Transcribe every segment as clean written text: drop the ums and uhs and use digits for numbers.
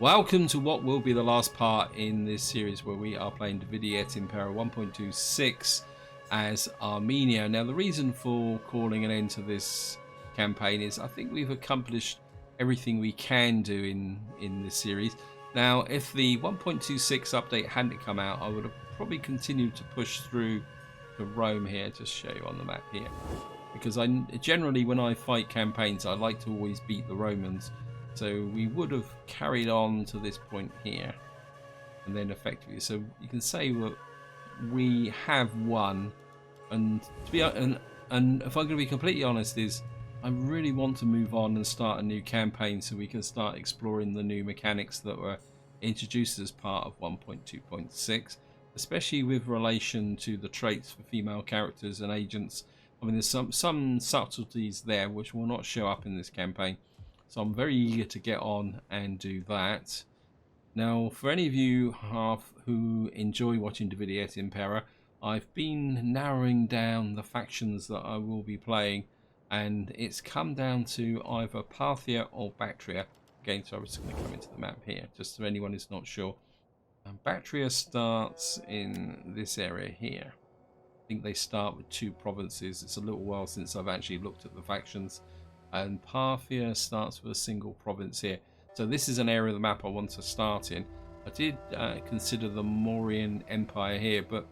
Welcome to what will be the last part in this series where we are playing Et Impera 1.26 as Armenia. Now the reason for calling an end to this campaign is I think we've accomplished everything we can do in this series. Now if the 1.26 update hadn't come out, I would have probably continued to push through to Rome here, to show you on the map here, because I generally, when I fight campaigns, I like to always beat the Romans. So we would have carried on to this point here, and then effectively, so you can say that we have won. And to be and if I'm going to be completely honest, is I really want to move on and start a new campaign so we can start exploring the new mechanics that were introduced as part of 1.2.6, especially with relation to the traits for female characters and agents. I mean, there's some subtleties there which will not show up in this campaign. So I'm very eager to get on and do that. Now, for any of you who enjoy watching Et Impera, I've been narrowing down the factions that I will be playing, and it's come down to either Parthia or Bactria. Again, so I'm just going to come into the map here, just so anyone is not sure. Bactria starts in this area here. I think they start with 2 provinces. It's a little while since I've actually looked at the factions. And Parthia starts with a single province here. So this is an area of the map I want to start in. I did consider the Mare Empire here, but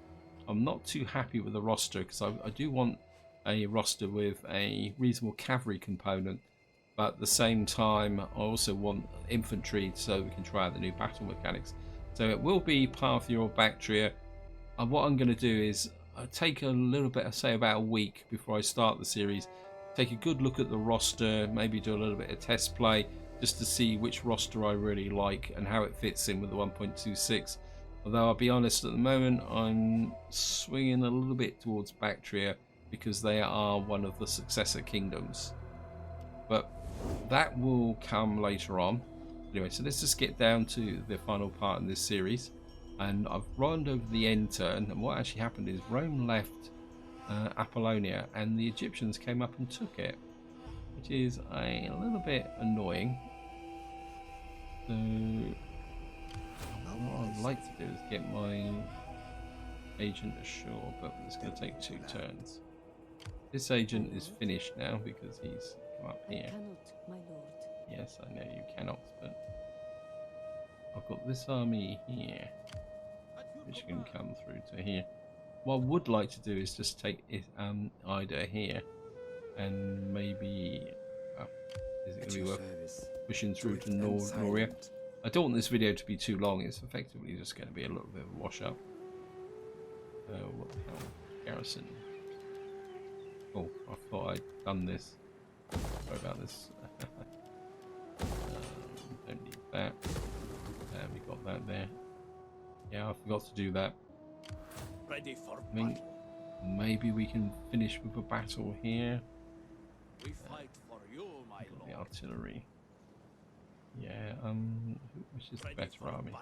I'm not too happy with the roster, because I do want a roster with a reasonable cavalry component, but at the same time I also want infantry so we can try out the new battle mechanics. So it will be Parthia or Bactria. And what I'm going to do is take a little bit, say about a week before I start the series, take a good look at the roster, maybe do a little bit of test play just to see which roster I really like and how it fits in with the 1.26. Although I'll be honest, at the moment I'm swinging a little bit towards Bactria because they are one of the successor kingdoms, but that will come later on. Anyway, so let's just get down to the final part in this series, and I've run over the end turn, and what actually happened is Rome left Apollonia and the Egyptians came up and took it, which is a little bit annoying. So what I'd like to do is get my agent ashore, but it's going to take 2 turns. This agent is finished now because he's come up here. Yes, I know you cannot, but I've got this army here which can come through to here. What I would like to do is just take Iader here, and maybe is it going to be worth pushing through to Noria? I don't want this video to be too long. It's effectively just going to be a little bit of a wash up. What the hell? Garrison. Oh, I thought I'd done this. Sorry about this. Don't need that. We got that there. Yeah, I forgot to do that. Ready for I mean, maybe we can finish with a battle here. We fight for you, my The lord. artillery. Yeah, which is the better army?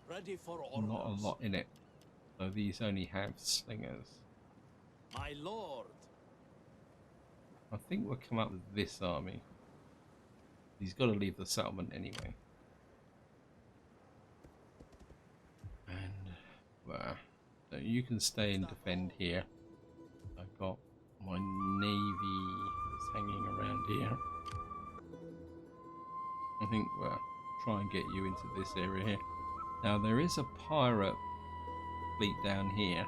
Ready for orders. Not a lot in it. So these only have slingers. My lord. I think we'll come up with this army. He's got to leave the settlement anyway. So you can stay and defend here. I've got my navy that's hanging around here. I think we'll try and get you into this area here. Now there is a pirate fleet down here.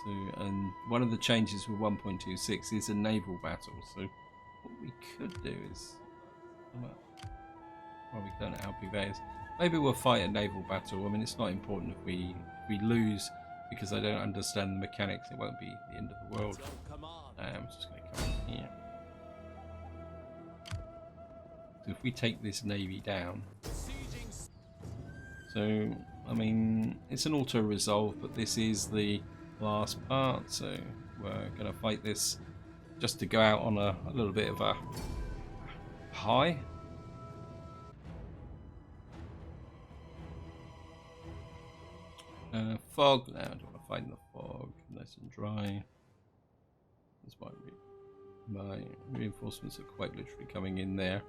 So, and one of the changes with 1.26 is a naval battle. So what we could do is, well, we don't know how big that is. Maybe we'll fight a naval battle. I mean, it's not important if we lose, because I don't understand the mechanics. It won't be the end of the world. I'm just going to come in here. So if we take this navy down, so I mean, it's an auto resolve, but this is the last part. So we're going to fight this just to go out on a little bit of a high. Fog. Now I don't want to fight in the fog. Nice and dry. That's why my reinforcements are quite literally coming in there.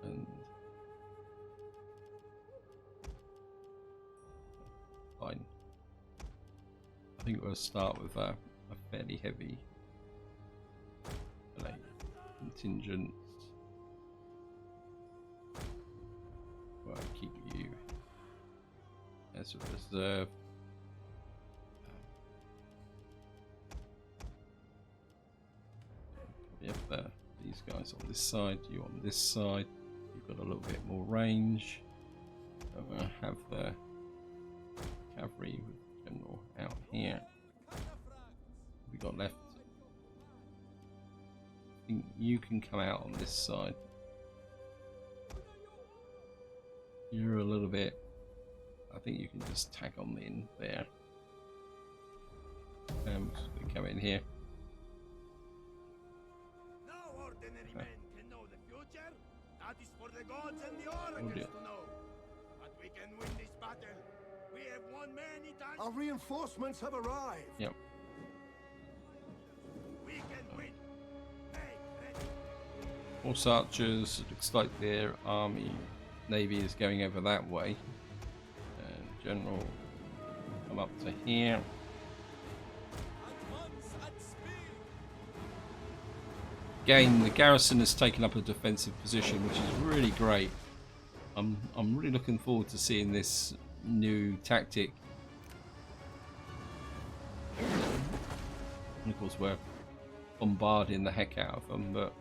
And fine. I think we'll start with a fairly heavy contingent. Well, keep you as a reserve. Yep, these guys on this side, you on this side. You've got a little bit more range. I'm going to have the cavalry with general out here. We got left. I think you can come out on this side. You're a little bit. I think you can just tack on in there. Come in here. No ordinary man can know the future. That is for the gods and the oracles to know. But we can win this battle. We have won many times. Our reinforcements have arrived. Yep. We can win. Make ready. Horse archers. Looks like their army, navy is going over that way. And general, come up to here. Again, the garrison has taken up a defensive position, which is really great. I'm really looking forward to seeing this new tactic. And of course, we're bombarding the heck out of them, but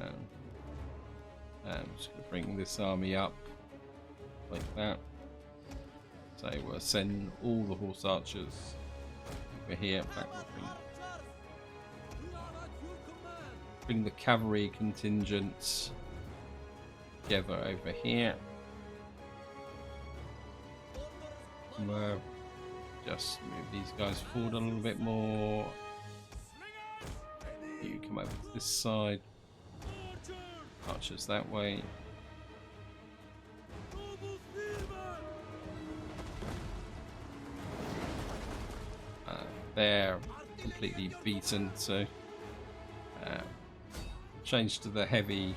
I'm just going to bring this army up like that. So we'll send all the horse archers over here. In fact, we'll bring the cavalry contingents together over here. We'll just move these guys forward a little bit more. You come over to this side. Archers that way. They're completely beaten, so change to the heavy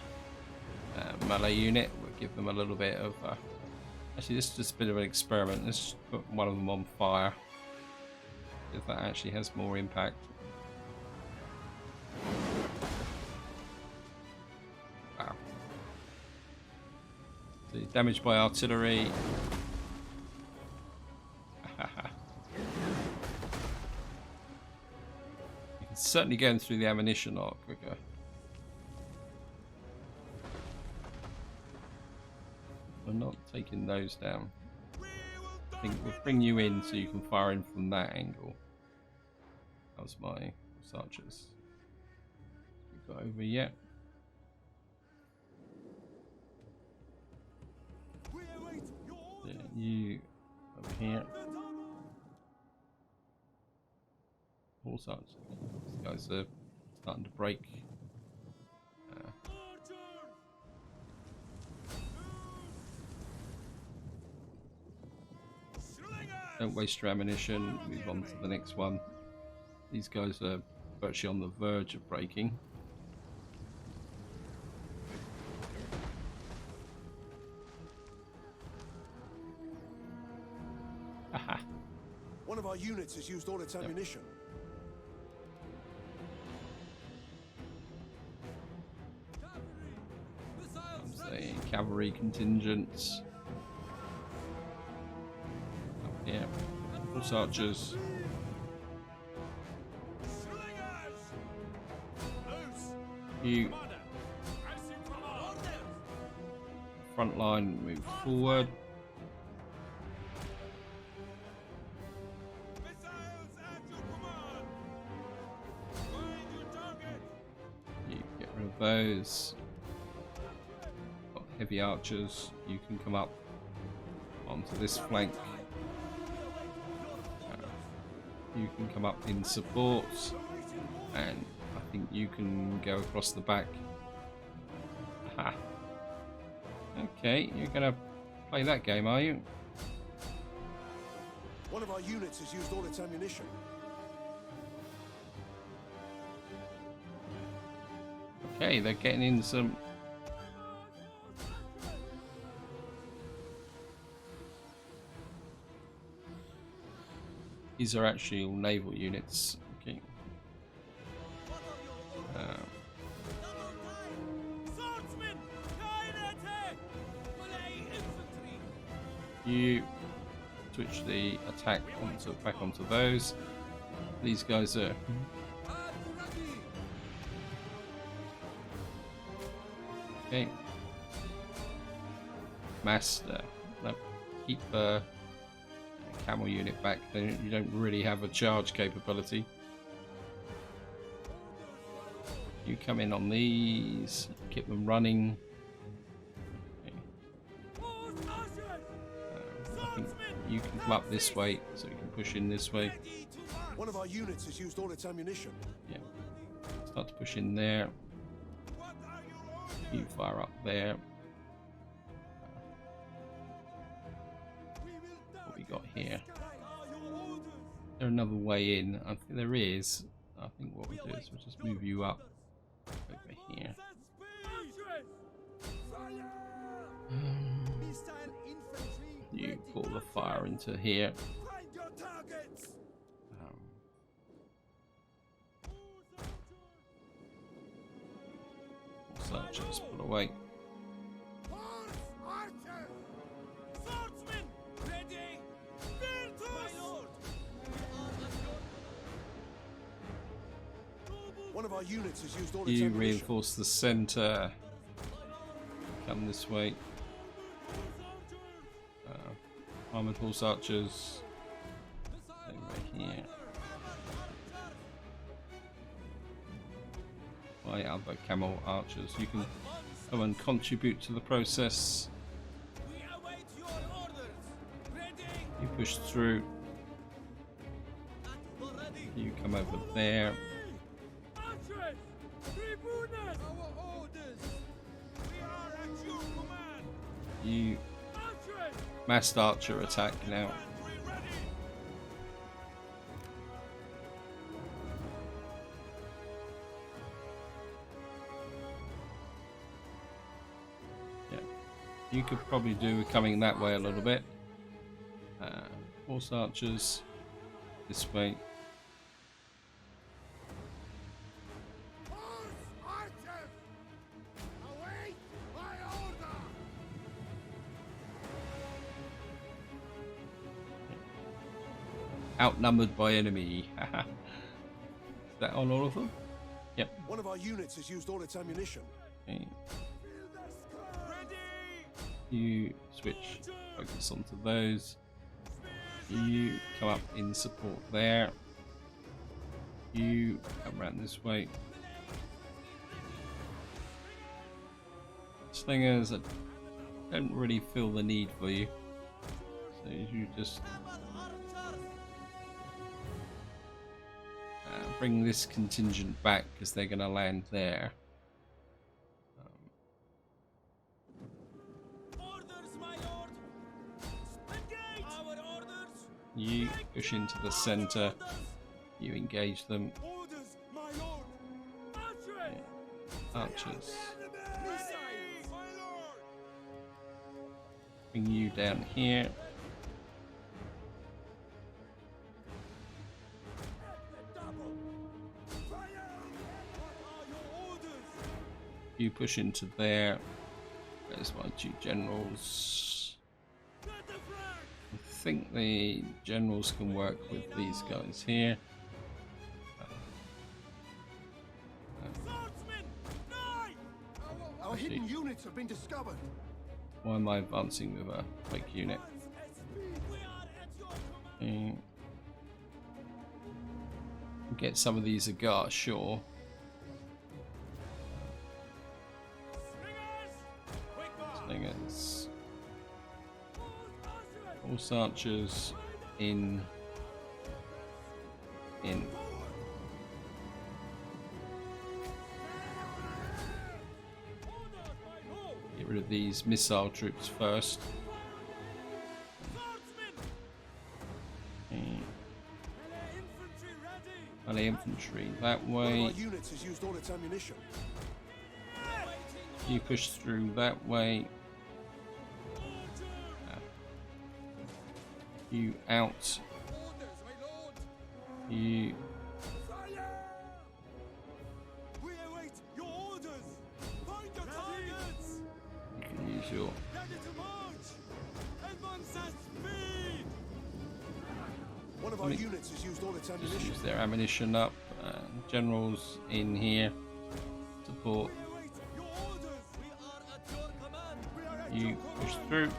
melee unit. We'll give them a little bit of actually this is just a bit of an experiment. Let's just put one of them on fire if that actually has more impact. Wow. So damaged by artillery. You can certainly get them through the ammunition a lot quicker. We're not taking those down. I think we'll bring you in so you can fire in from that angle. That was my archers. We've got over yet. Yeah, you over here. Horse archers. These guys are starting to break. Don't waste your ammunition. Move on to the next one. These guys are virtually on the verge of breaking. Aha. One of our units has used all its ammunition. Comes the cavalry contingents. Yeah, horse archers. You front line, move forward. You get rid of those. Got heavy archers. You can come up onto this flank. You can come up in support, and I think you can go across the back. Aha. Okay, you're gonna play that game, are you? One of our units has used all its ammunition. Okay, they're getting in some These are actually all naval units. Okay. You switch the attack back onto those. These guys are okay. Master, no, keep camel unit back. Then you don't really have a charge capability. You come in on these, keep them running. I think you can come up this way, so you can push in this way. One of our units has used all its ammunition. Yeah. Start to push in there. You fire up there. What we got here? Is there another way in? I think there is. I think what we do is we'll just move you up over here. You pull the fire into here. So just pull away. One of our units has used all its You ammunition. reinforce the center. Come this way. Armored horse archers over here. My other camel archers. You can come and contribute to the process. You push through. You come over there. You massed archer attack now. Yeah, you could probably do with coming that way a little bit. Horse archers this way. Outnumbered by enemy. Is that on all of them? Yep. One of our units has used all its ammunition. Okay. You switch focus onto those. You come up in support there. You come around this way. Slingers, I don't really feel the need for you. So you just bring this contingent back because they're going to land there. You push into the center. You engage them. Yeah. Archers. Bring you down here. You push into there. There's my two generals. I think the generals can work with these guys here. Our hidden units have been discovered. Why am I advancing with a fake unit? Okay. Get some of these agar, sure. Slingers. Horse archers in. Get rid of these missile troops first. Okay. Melee infantry that One of way. our units has used all its ammunition. You push through that way. You out. You We await your orders. Find your targets. can use your Ready to march. Advance at speed. One of our units has used all its just ammunition. use their ammunition up. Generals in here support. We await your orders. We are at your command. We are at You your push command. through.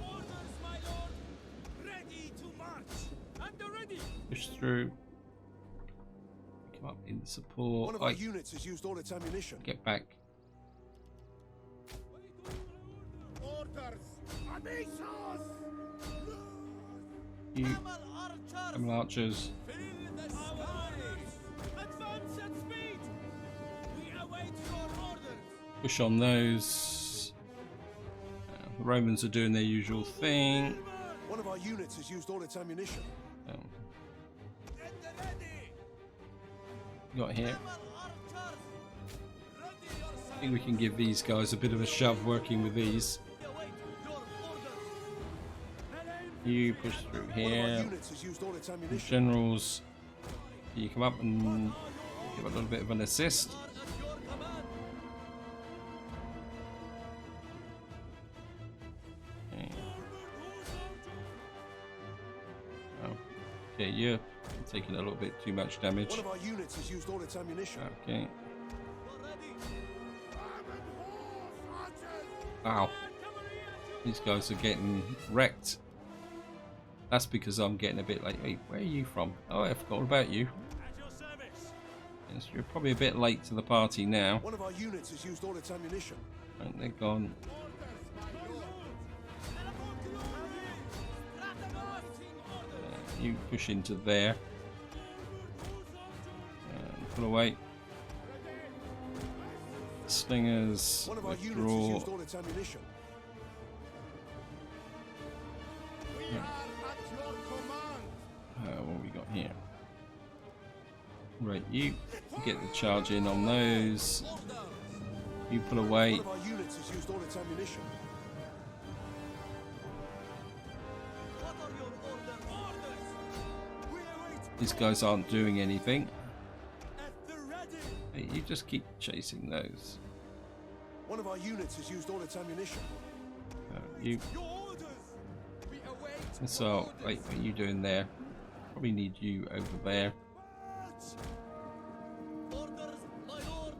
Orders, my lord. Ready to march. And ready. Push through. Come up in support. One of our Like, units has used all its ammunition. get back. Orders. Amigos. You Archers. camel archers. Fill the skies. Advance at speed. We await your orders. Push on those. The Romans are doing their usual thing. One of our units has used all its ammunition. Get ready. Got here. Archers. Ready yourself. I think we can give these guys a bit of a shove working with these. We await your orders. You push through One of our here. units has used all its ammunition. Generals, you come up and give a little bit of an assist. At your command. Okay. Oh. Okay, you're taking a little bit too much damage. One of our units has used all its ammunition. Okay. You're ready. Wow. These guys are getting wrecked. That's because I'm getting a bit late. Hey, where are you from? Oh, I forgot about you. At your service. Yes, you're probably a bit late to the party now. One of our units has used all its ammunition. Right, they're gone. You push into there. Pull away. Slingers One of our units has withdraw. used all its ammunition. We are at your command. What we got here? Right, you get the charge in on those. You pull away. One of our units has used all its ammunition. What are your orders? We await These guys aren't doing anything. at the ready. Hey, you just keep chasing those. One of our units has used all its ammunition. You. Your orders. We await. So, wait, what are you doing there? Probably need you over there. Orders, my lord.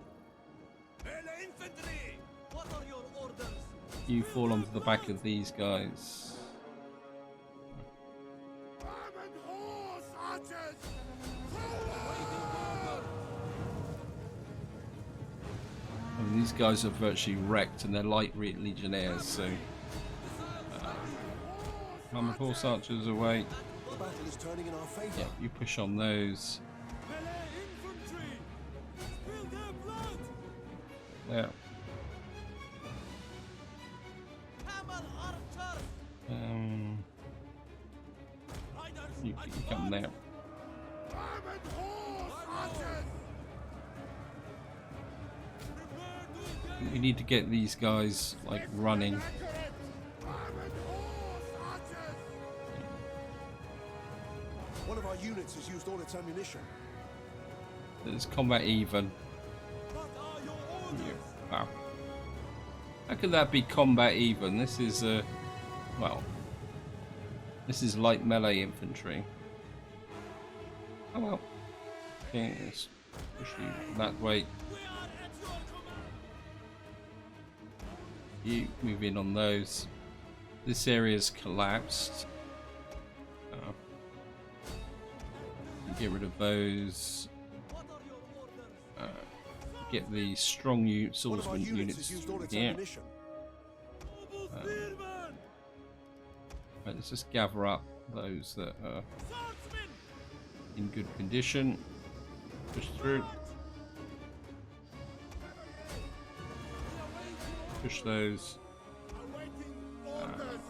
Melee infantry. What are your orders? You fall onto the back of these guys. Arm and horse, archers. I mean, these guys are virtually wrecked and they're light legionnaires, so. Armored horse archers away. The battle is turning in our favor. Yeah, you push on those. Melee infantry. Spill their blood. There. Camel archers. Riders. You come there. Arm and horse, archers. Prepare to engage. We need to get these guys like running. Arm and horse, archers. One of our units has used all its ammunition. It's combat even. What are your orders? Wow. How could that be combat even? This is well, this is light melee infantry. Oh well. Okay, let's push you that way. We are at your command. You move in on those. This area's collapsed. Get rid of those. What are your orders? Get the strong One of our swordsman units units has used all its here. ammunition. Noble spearmen. Right, let's just gather up those that are Swordsmen. in good condition. Push through. Push those. Awaiting orders.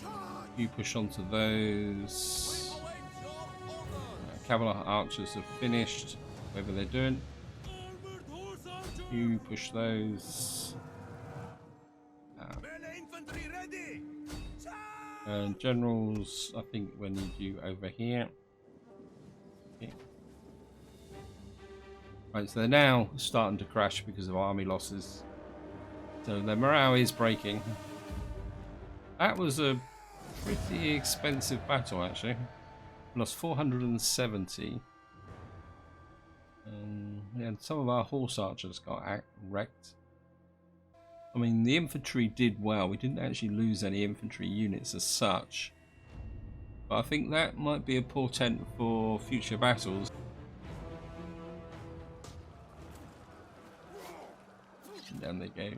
Charge. You push onto those. Await your orders. Cavalry archers have finished. Whatever they're doing. Armored horse archers. You push those. Melee infantry ready. Charge. Generals, I think we need you over here. Okay. Right, so they're now starting to crash because of army losses. So their morale is breaking. That was a pretty expensive battle, actually. Lost 470. Yeah, some of our horse archers got wrecked. I mean, the infantry did well. We didn't actually lose any infantry units as such. But I think that might be a portent for future battles. And down they go.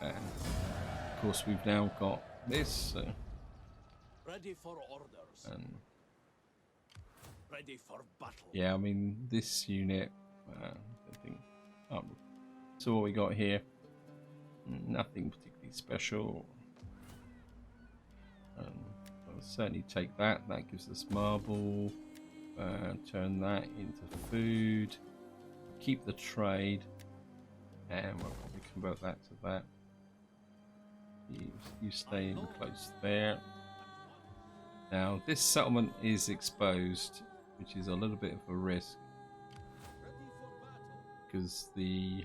And of course, we've now got this. Ready for orders. And Ready for battle. yeah, I mean, this unit, I think. Oh, so what we got here? Nothing particularly special. I'll certainly take that. That gives us marble. Turn that into food. Keep the trade. And we'll probably convert that to that. You stay in close there. Now, this settlement is exposed, which is a little bit of a risk. Because the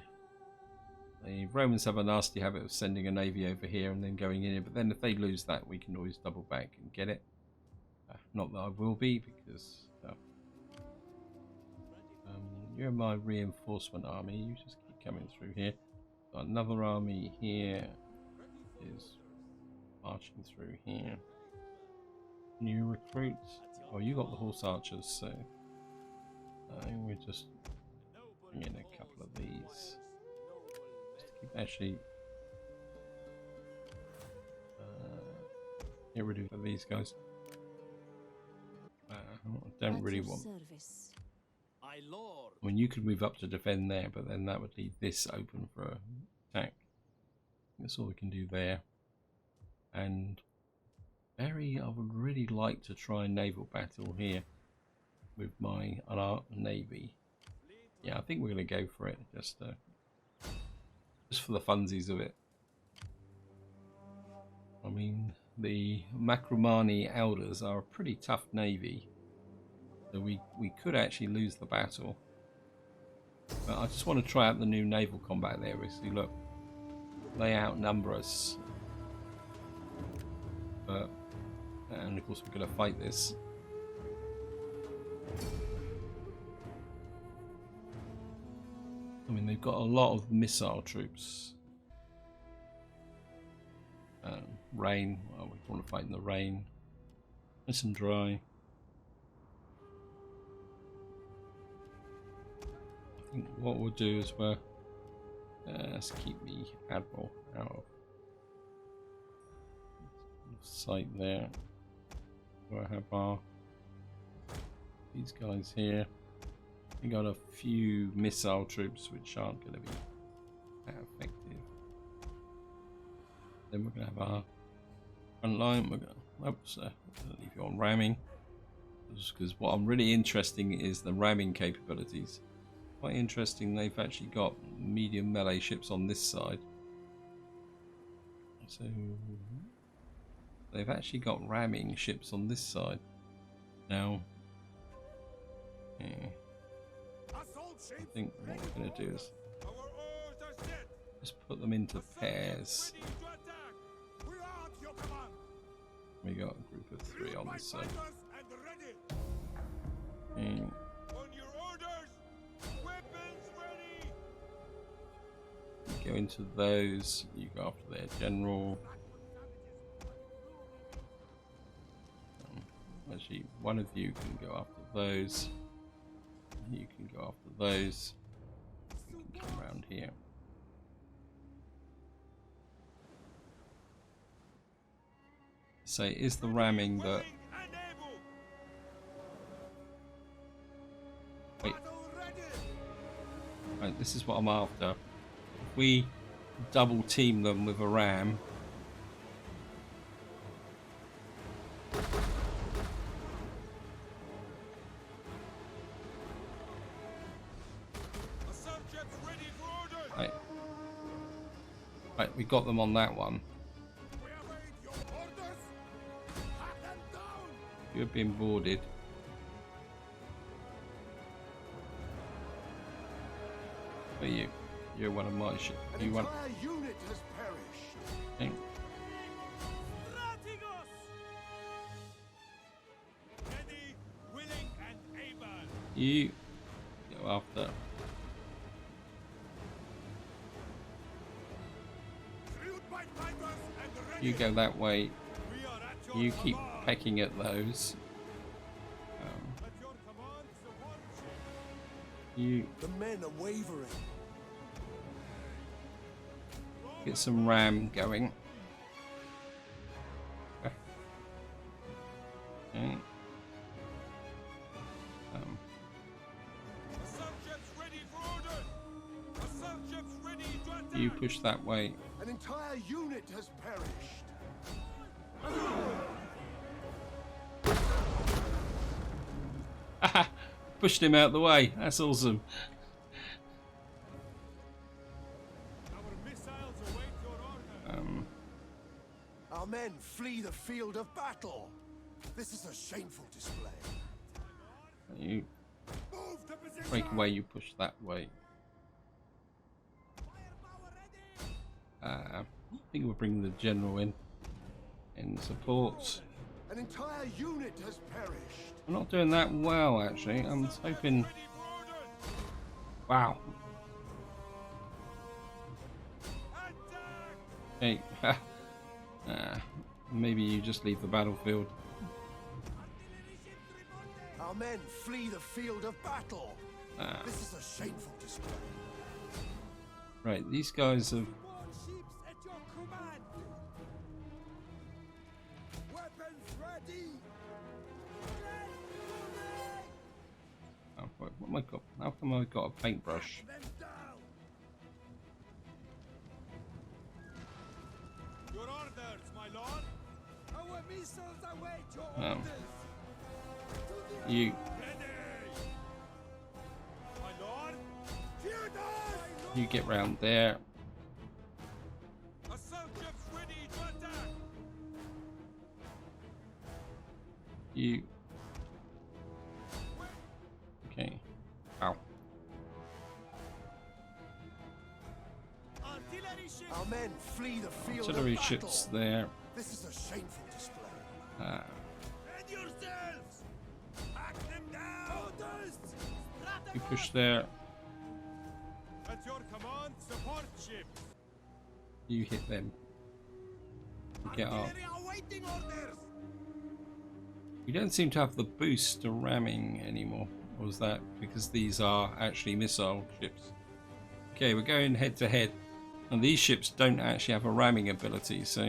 Romans have a nasty habit of sending a navy over here and then going in here. But then if they lose that, we can always double back and get it. Not that I will be, because you're my reinforcement army. You just keep coming through here. Got another army here is marching through here. New recruits. Oh, you got the horse archers, so we just bring in a couple of these. Actually, get rid of these guys. I don't really want. I mean, you could move up to defend there, but then that would leave this open for attack. That's all we can do there. And I would really like to try a naval battle here with my navy. Yeah, I think we're going to go for it, just for the funsies of it. I mean, the Macromani Elders are a pretty tough navy, so we could actually lose the battle. But I just want to try out the new naval combat there. We see, look, they outnumber us, and of course we're going to fight this. I mean, they've got a lot of missile troops. Rain. Well, we want to fight in the rain. Nice and dry. I think what we'll do is let's keep the admiral out of sight there. So I have these guys here. We got a few missile troops which aren't going to be that effective. Then we're going to have our front line. We're going to leave you on ramming, because what I'm really interested in is the ramming capabilities. Quite interesting, they've actually got medium melee ships on this side. So they've actually got ramming ships on this side. Now, yeah. I think what we're going to do is just put them into pairs. We got a group of 3 on this side. And go into those. You go after their general. Actually, one of you can go after those. You can go after those. You can come around here. So is the ramming that... Wait. Right, this is what I'm after. If we double team them with a ram... Right, we got them on that one. You're being boarded. But you're one of my ships. An entire unit has perished. Okay. Ready, willing, and able. You go after. Salute my fighters and ready. You go that way. We are at your You keep command. pecking at those. At your command, support ship. You The men are wavering. get some ram going. Okay. Assault ships ready for order. Assault ships ready to attack. You push that way. An entire unit has perished. Pushed him out the way. That's awesome. Our missiles await your order. Our men flee the field of battle. This is a shameful display. You Move to position. break away. You push that way. Firepower ready. I think we'll bring the general in support. An entire unit has perished. We're not doing that well, actually. I'm hoping. Ready for order. Wow. Attack. Hey. Maybe you just leave the battlefield. Artillery ships reporting. Our men flee the field of battle. Ah. This is a shameful display. Right, these guys have. More ships at your command. Weapons ready. Oh, what am I got? How come I got a paintbrush? Them down. Your orders, my lord. Our missiles await your orders. You Ready. My lord. Shooters. you get round there. Assault ships ready to attack. You. Okay. Ow. Artillery ships. Our men flee the field Artillery of battle. ships there. This is a shameful display. Ready yourselves. Hack them down. Orders. You push there. At your command, support ships. You hit them. You get up. Artillery awaiting orders. You don't seem to have the boost to ramming anymore. Or was that because these are actually missile ships? Okay, we're going head to head. And these ships don't actually have a ramming ability, so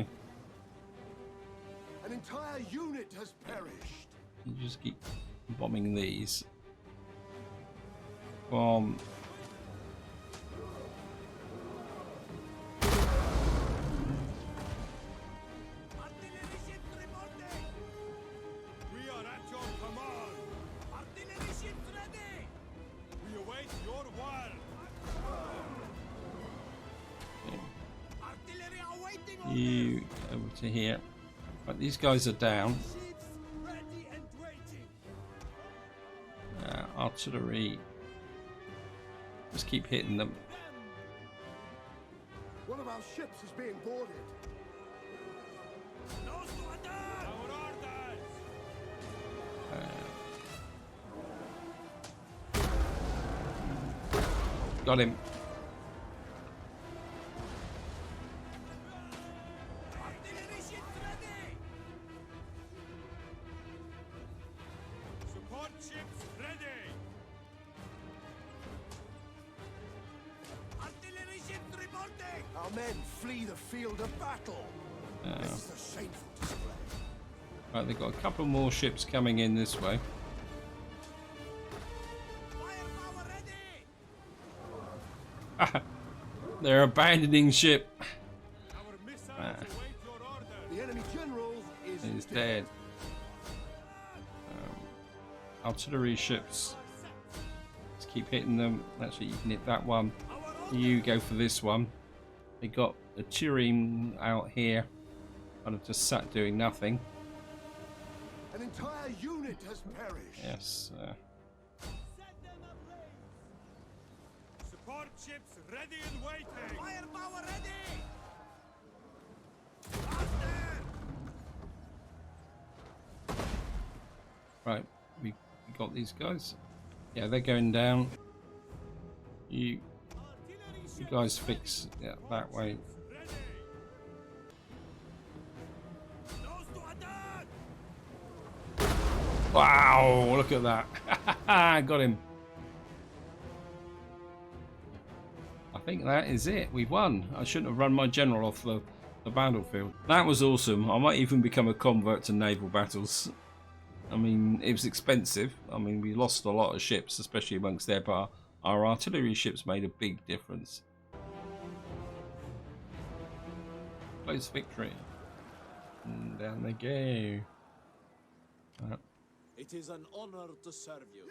An entire unit has perished. you just keep bombing these. Bomb. Artillery ships reporting. We are at your command. Artillery ships ready. We await your word. Artillery awaiting orders. You over to here. Right, these guys are down. Ships ready and waiting. Artillery. Just keep hitting them. One of our ships is being boarded. Those to attack. Our orders. Got him. Artillery ships ready. Support ships ready. Artillery ships reporting. Our men flee the field of battle. This is a shameful display. Right, they've got a couple more ships coming in this way. Firepower ready. They're abandoning ship. Our missiles await your order. The enemy general He's dead. Artillery ships. Let's keep hitting them. Actually, you can hit that one. You go for this one. They got a Turin out here, kind of just sat doing nothing. An entire unit has perished. Yes. Support ships ready and waiting. Firepower ready. Faster. Right, we got these guys. Yeah, they're going down. You guys fix that way. Wow, look at that. Got him. I think that is it. We've won. I shouldn't have run my general off the battlefield. That was awesome. I might even become a convert to naval battles. I mean, it was expensive. I mean, we lost a lot of ships, especially amongst there, but our artillery ships made a big difference. Close victory. And down they go. It is an honor to serve you.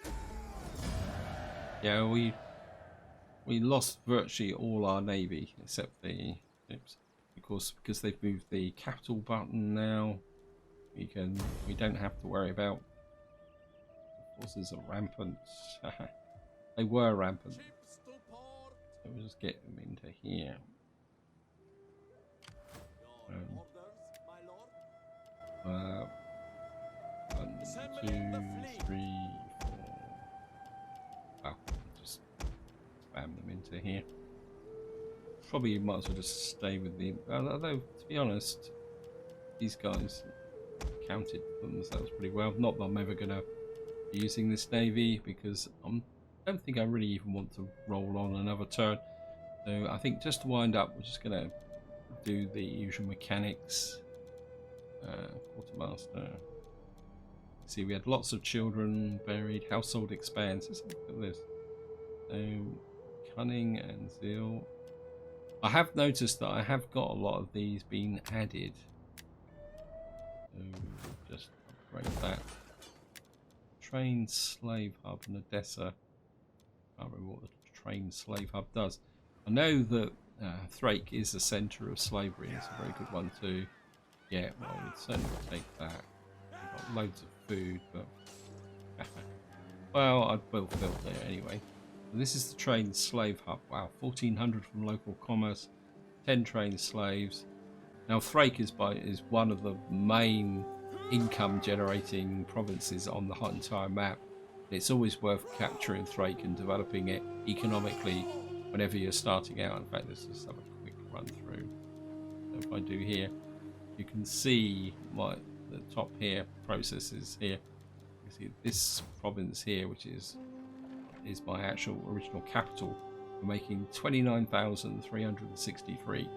Yeah, we lost virtually all our navy except the ships. Of course, because they've moved the capital button now, we don't have to worry about the forces are rampant. They were rampant. So we'll just get them into here. One, 2, 3, 4. Well, just spam them into here. Probably might as well just stay with the. Although, to be honest, these guys counted themselves pretty well. Not that I'm ever going to be using this navy because I don't think I really even want to roll on another turn. So I think just to wind up, we're just going to do the usual mechanics. Quartermaster. See, we had lots of children buried. Household expands. Let's look at this. Cunning and zeal. I have noticed that I have got a lot of these being added. So just upgrade that. Train slave hub in Odessa. I can't remember what the train slave hub does. I know that Thrake is the centre of slavery. It's a very good one too. Yeah, well, we'd certainly take that. We've got loads of food, but well, I'd build there anyway. And this is the train slave hub. Wow, 1,400 from local commerce, 10 trained slaves. Now, Thrake is one of the main income-generating provinces on the entire map. It's always worth capturing Thrake and developing it economically whenever you're starting out. In fact, let's just have a quick run through. So if I do here, you can see the top here processes here. You see this province here, which is my actual original capital. We're making 29,363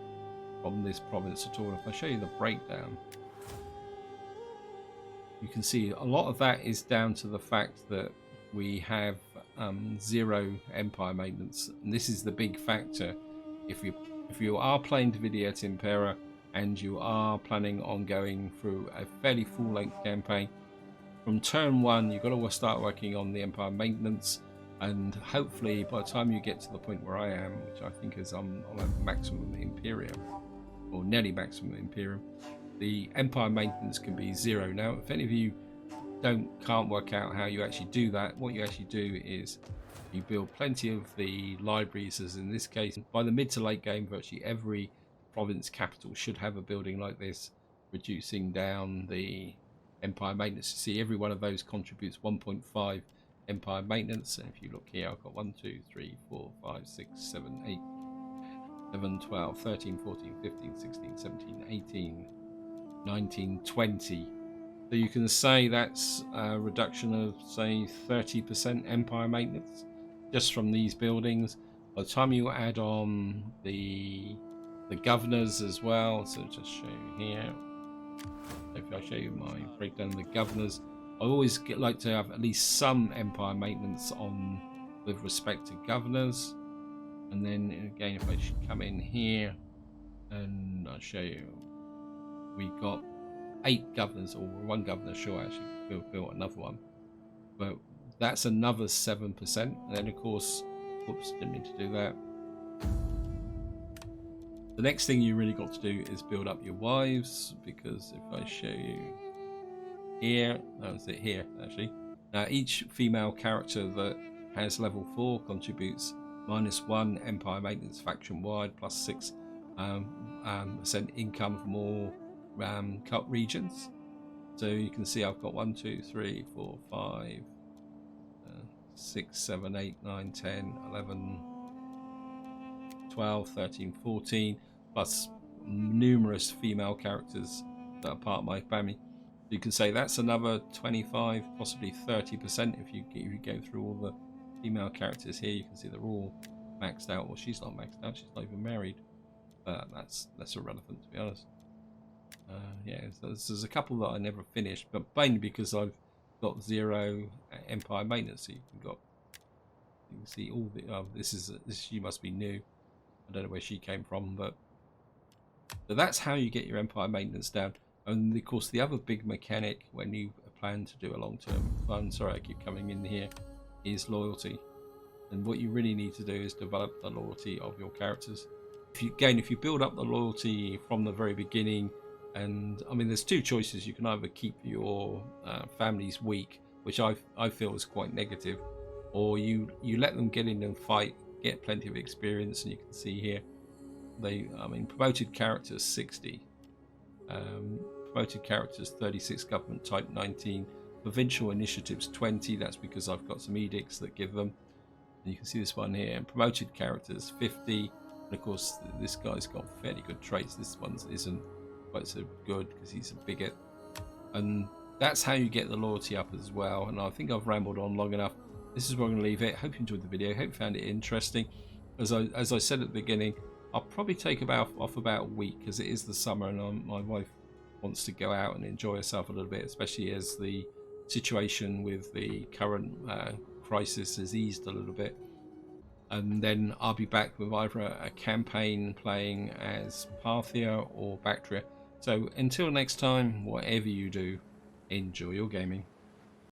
from this province at all. If I show you the breakdown, you can see a lot of that is down to the fact that we have 0 empire maintenance, and this is the big factor. If you are playing Et Impera and you are planning on going through a fairly full-length campaign, from turn 1 you've got to start working on the empire maintenance, and hopefully by the time you get to the point where I am, which I think is on a maximum imperium, or nearly maximum imperium, the empire maintenance can be 0. Now, if any of you can't work out how you actually do that, what you actually do is you build plenty of the libraries, as in this case. By the mid to late game, virtually every province capital should have a building like this, reducing down the empire maintenance. You see, every one of those contributes 1.5 empire maintenance. And if you look here, I've got 1, 2, 3, 4, 5, 6, 7, 8, 11, 12, 13, 14, 15, 16, 17, 18, 19, 20. So you can say that's a reduction of, say, 30% empire maintenance just from these buildings. By the time you add on the governors as well, so just show you here. If I show you my breakdown of the governors, I always like to have at least some empire maintenance on with respect to governors. And then again, if I should come in here and I'll show you, we got 8 governors, or 1 governor, sure, actually built another one, but that's another 7%. And then of course, whoops, didn't mean to do that. The next thing you really got to do is build up your wives, because if I show you here. That's it here, actually. Now, each female character that has level 4 contributes -1 Empire maintenance faction wide, plus 6% income from all cut regions. So you can see I've got 1, 2, 3, 4, 5, 6, 7, 8, 9, 10, 11, 12, 13, 14, plus numerous female characters that are part of my family. You can say that's another 25, possibly 30% if you go through all the female characters here. You can see they're all maxed out. Well, she's not maxed out, she's not even married, but that's irrelevant, to be honest. Yeah, there's a couple that I never finished, but mainly because I've got 0 Empire maintenance. So you can see all the this she must be new. I don't know where she came from, but that's how you get your Empire maintenance down. And of course, the other big mechanic when you plan to do a long-term fund, sorry I keep coming in here, is loyalty. And what you really need to do is develop the loyalty of your characters. If you build up the loyalty from the very beginning, and I mean, there's 2 choices. You can either keep your families weak, which I feel is quite negative, or you let them get in and fight, get plenty of experience. And you can see here, promoted characters 60, promoted characters 36, government type 19, provincial initiatives 20. That's because I've got some edicts that give them. And you can see this one here, and promoted characters 50. And of course, this guy's got fairly good traits. This one isn't quite so good because he's a bigot. And that's how you get the loyalty up as well. And I think I've rambled on long enough. This is where I'm going to leave it. Hope you enjoyed the video. Hope you found it interesting. As I said at the beginning, I'll probably take off about a week because it is the summer, and my wife wants to go out and enjoy herself a little bit, especially as the situation with the current crisis has eased a little bit. And then I'll be back with either a campaign playing as Parthia or Bactria. So until next time, whatever you do, enjoy your gaming.